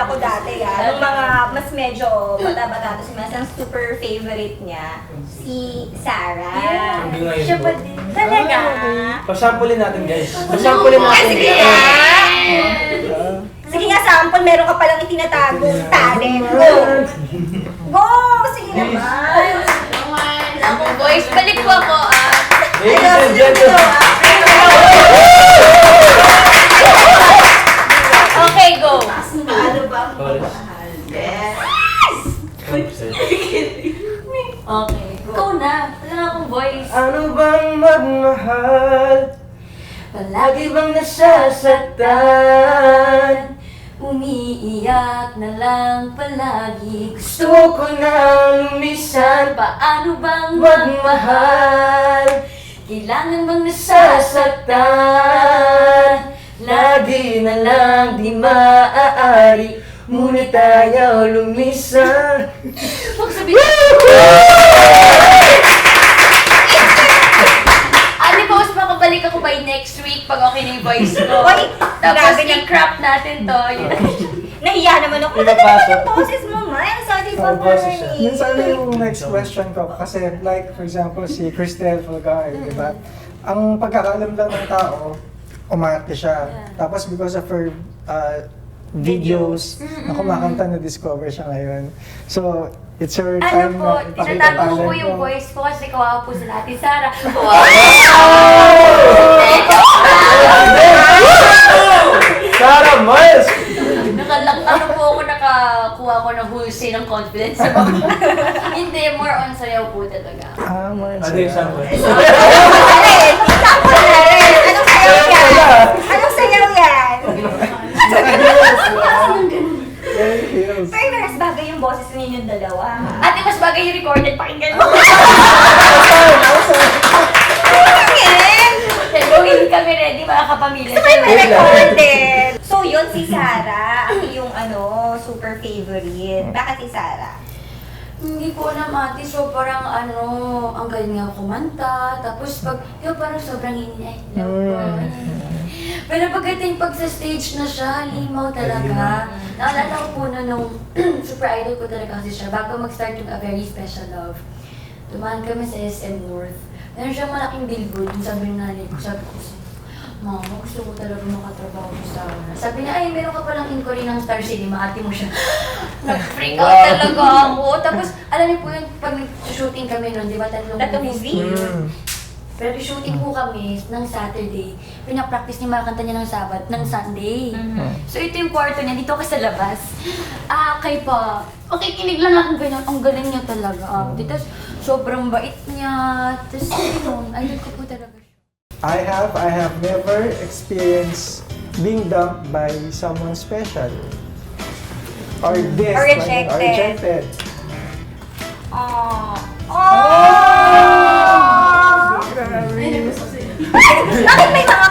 ako dati nung mga mas medyo bata-bata si Mas, ang super favorite niya, si Sarah. Hanggang ngayon Siya po. pa din. Talaga? Pasampulin natin, guys. Pasampulin natin. Sige nga! Sige nga, sample, meron ka palang itinatagong talent. Go! Go! Sige naman! Ako, boys, balik po ako. Ladies and gentlemen. Okay, go. Ano ba? Yes! Okay, go na. Wala na akong voice. Ano bang magmahal? Palagi bang nasasaktan? Umiiyak na lang palagi. Gusto ko na lumisan. Paano bang Magmahal. Kailangan bang Nasasaktan. Lagi na lang di maaari. Ngunit ayaw lumisan. Magsabihin. Ani, boss, makabalik ako by next week pag okay na yung voice ko. Oy, Tapos grabe na. i-crop natin to. Nahiya naman ako. Hindi Maganda naman napasok. yung boses mo, Miles. Sabi pa Oh, boses siya. Marnie. Yun sana yung next question ko. Kasi like, for example, si Cristel Fulgar, di ba? Ang pagkakaalam lang ng tao, umarte siya. Tapos because of her videos, na kumakanta, na-discover siya ngayon. So, it's her Ano time po, na ipakita tinatago ko talent po yung mo. voice ko kasi kawawa po sa natin. Sarah. Wow! Sarah Miles! Ano po ako, nakakuha ko ng hulsi ng confidence sa mga. Hindi, more on sayaw po talaga. Ah, more Ano yung sample? Sample na rin. Anong sayaw yan? Anong sayaw yan? Very feels. Pero mas bagay yung boses ninyong dalawa. Ate, mas bagay yung recorded, pakinggan mo. Gawin kami ready, mga kapamilya. Sabay may recorded. So yun, si Sarah, ang iyong super favorite. Bakit si Sarah? Hindi ko alam, ate. So, parang ang galing nga kumanta. Tapos, parang sobrang hinay. Pero pagdating pag sa stage na siya, limaw talaga. Naalala ko po na nung super idol ko talaga kasi siya. Bago mag-start yung A Very Special Love, tumahan kami sa SM North. Meron siyang malaking billboard. Yung sabi ng nanay ko, sabi ko, Mama, gusto ko talaga makatrabaho sa Sarah. Sabi niya, ay, meron ka palang inquiry ng Star Cinema, ate mo siya. Nag-freak out talaga ako. Tapos, alam niyo po yun, pag shooting kami nun, di ba, tatlong movie? Pero shooting po kami ng Saturday. Pinapractice niya makakanta niya ng Sabat, ng Sunday. So ito yung kwarto niya, dito ako sa labas. Okay pa. Makikinig lang ako ganyan. Ang galing niya talaga. Tapos sobrang bait niya. Tapos yun, idol ko po talaga siya. I have never experienced being dumped by someone special. Or this. Or rejected. Or rejected. Oh. Grabe. Bakit may mga